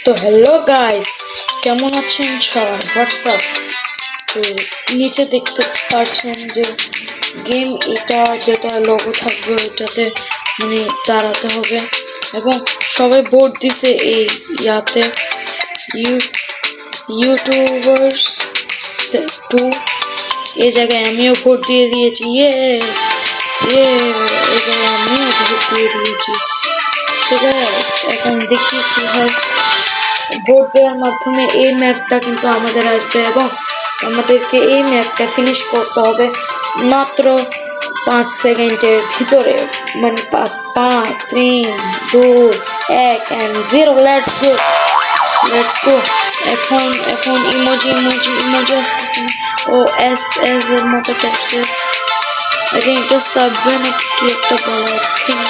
তো hello guys, কেমন আছেন সবাই? হোয়াটসঅ্যাপ। তো নিচে দেখতে পাচ্ছেন যে গেম এটা যেটা লোগো থাকবে ওইটাতে মানে দাঁড়াতে হবে এবং সবাই ভোট দিছে এই ইয়াতে ইউটিউবার্স 2 এই জায়গায় আমিও ভোট দিয়ে দিয়েছি। এই জায়গায় আমিও ভোট দিয়ে দিয়েছি। তো গাইস এখন দেখি কি হয়। ভোট দেওয়ার মাধ্যমে এই ম্যাপটা কিন্তু আমাদের আসবে এবং আমাদেরকে এই ম্যাপটা ফিনিশ করতে হবে মাত্র 5 সেকেন্ডের ভিতরে, মানে 5 3 2 1 and 0। Let's go. এখন ইমোজি আসতেছে ও এস এর মতো টাইপসের। এটা সাবওয়ে নাকি কি একটা বলা ঠিক।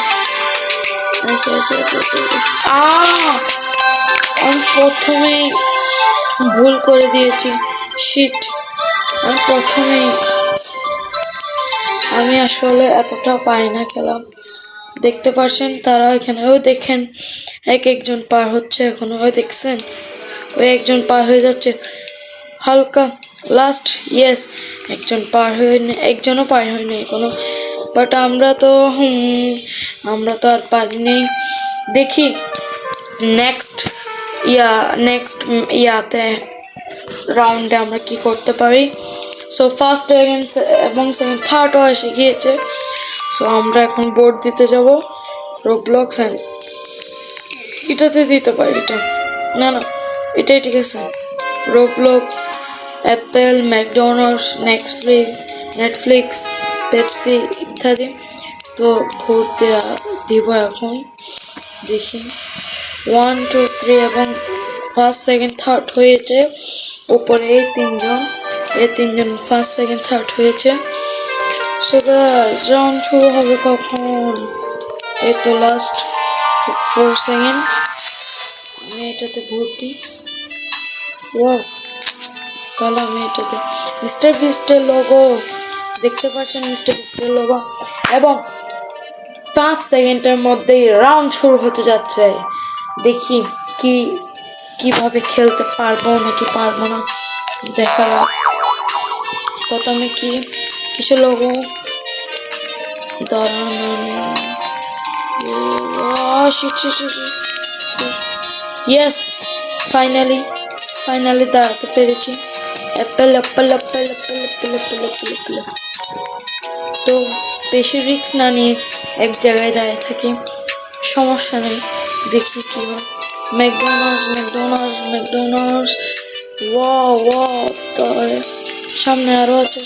আমি প্রথমেই ভুল করে দিয়েছি। শিট, আমি আসলে এতটা পাই না খেলা। দেখতে পাচ্ছেন তারা এখানে, ওই দেখেন একজন পার হচ্ছে এখনো, ওই দেখছেন ওই একজন পার হয়ে যাচ্ছে হালকা লাস্ট। ইয়েস, একজনও পার হয়নি কোনো, বাট আমরা তো আর পারিনি। দেখি নেক্সট ইয়াতে রাউন্ডে আমরা কি করতে পারি। সো ফার্স্ট এবং সেকেন্ড থার্ডও এসে গিয়েছে। সো আমরা এখন বোর্ড দিতে যাব রোবলক্স অ্যান্ড এটাতে দিতে পারি। এটা না এটাই ঠিক আছে। Roblox, Apple, McDonald's, Netflix, Pepsi ইত্যাদি। তো ভোট দিব এখন। দেখি 1 2 3 এবং ফার্স্ট সেকেন্ড থার্ড হয়েছে উপরে এই তিনজন ফার্স্ট সেকেন্ড থার্ড হয়েছে। সো গাইস রাউন্ড শুরু হবে কখন? এই তো লাস্ট 4 সেকেন্ড। আমি এটাতে ভোট দিই। তাহলে আমি এটাতে মিস্টার বিস্টের লোগো দেখতে পাচ্ছেন, এবং 5 সেকেন্ডের মধ্যেই রাউন্ড শুরু হতে যাচ্ছে। দেখি কিভাবে খেলতে পারবো নাকি পারবো না দেখা যাক। প্রথমে কিছু লোগো ইয়েস, ফাইনালি দাঁড়াতে পেরেছি। অ্যাপেল। তো বেশি রিস্ক না নিয়ে এক জায়গায় দাঁড়িয়ে থাকি, সমস্যা নেই। দেখি কি হয়। ম্যাকডোনাল্ডস। তাহলে সামনে আরো আছে,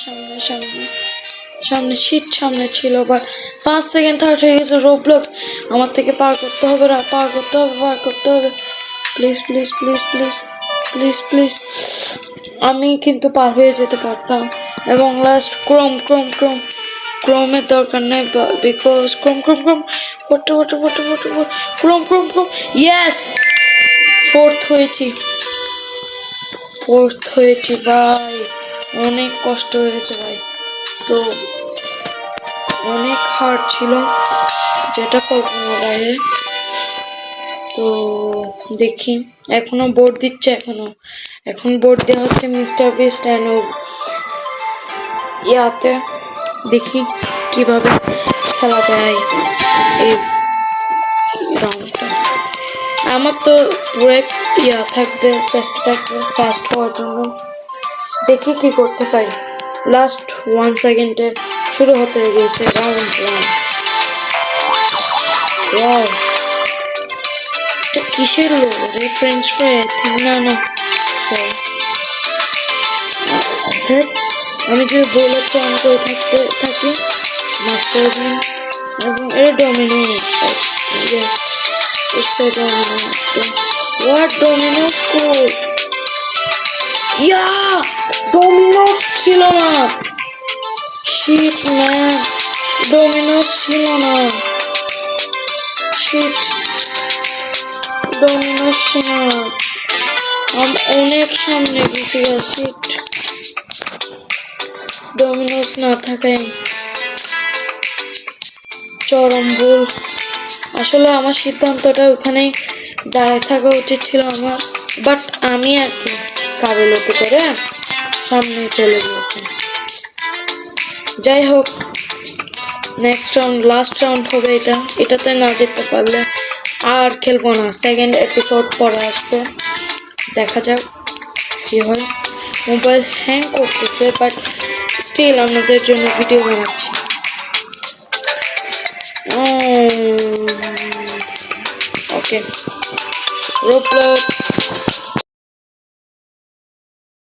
সামনে ছিল, বাট 5 সেকেন্ড থার্ড হয়ে গেছে। রোবলক্স আমার থেকে পার করতে হবে। প্লিজ। আমি কিন্তু পার হয়ে যেতে পারতাম। এবং লাস্ট ক্রোমের দরকার নেই, বিকজ ক্রোম ইয়েস, ফোর্থ হয়েছি ভাই। অনেক কষ্ট হয়েছে ভাই, তো অনেক হার্ড ছিল যেটা কল্পনার বাইরে। তো দেখি এখনো বোর্ড দিচ্ছে, এখন বোর্ড দেওয়া হচ্ছে মিস্টার বিস্ট অ্যান্ড ইয়াতে। দেখি কিভাবে খেলা যায় এই রাউন্ডটা। আমার তো পুরো চেষ্টা থাকবে ফার্স্ট হওয়ার জন্য। দেখি কি করতে পারি। লাস্ট 1 সেকেন্ডে শুরু হতে গিয়েছে রাউন্ড 1। এটা কিসের লোগো রে? ফ্রেঞ্চ ফ্রাই না আমি যে বলেছি অন করে থাকি মাফ করে দিন। এবং এটা ডোমিনোস। ডোমিনোস কোড ডোমিনোস ছিল না। শিট ম্যান, ডোমিনোস ছিল না। আমি অনেক সামনে গেছি। শিট, ডোমিনোস না থাকায় চরম ভুল। আসলে আমার সিদ্ধান্তটা ওখানেই দাঁড়িয়ে থাকা উচিত ছিল আমার, বাট আমি আর কি কাবিলতি করে সামনে চলে গিয়েছি। যাই হোক, নেক্সট রাউন্ড, লাস্ট রাউন্ড হবে এটা। এটাতে না যেতে পারলে আর খেলবো না, সেকেন্ড এপিসোড পরে আসবে, দেখা যাক কি হয়। মোবাইল হ্যাং করতেছে, বাট স্টিল আমাদের জন্য ভিডিও বানাচ্ছি। ওকে, Roblox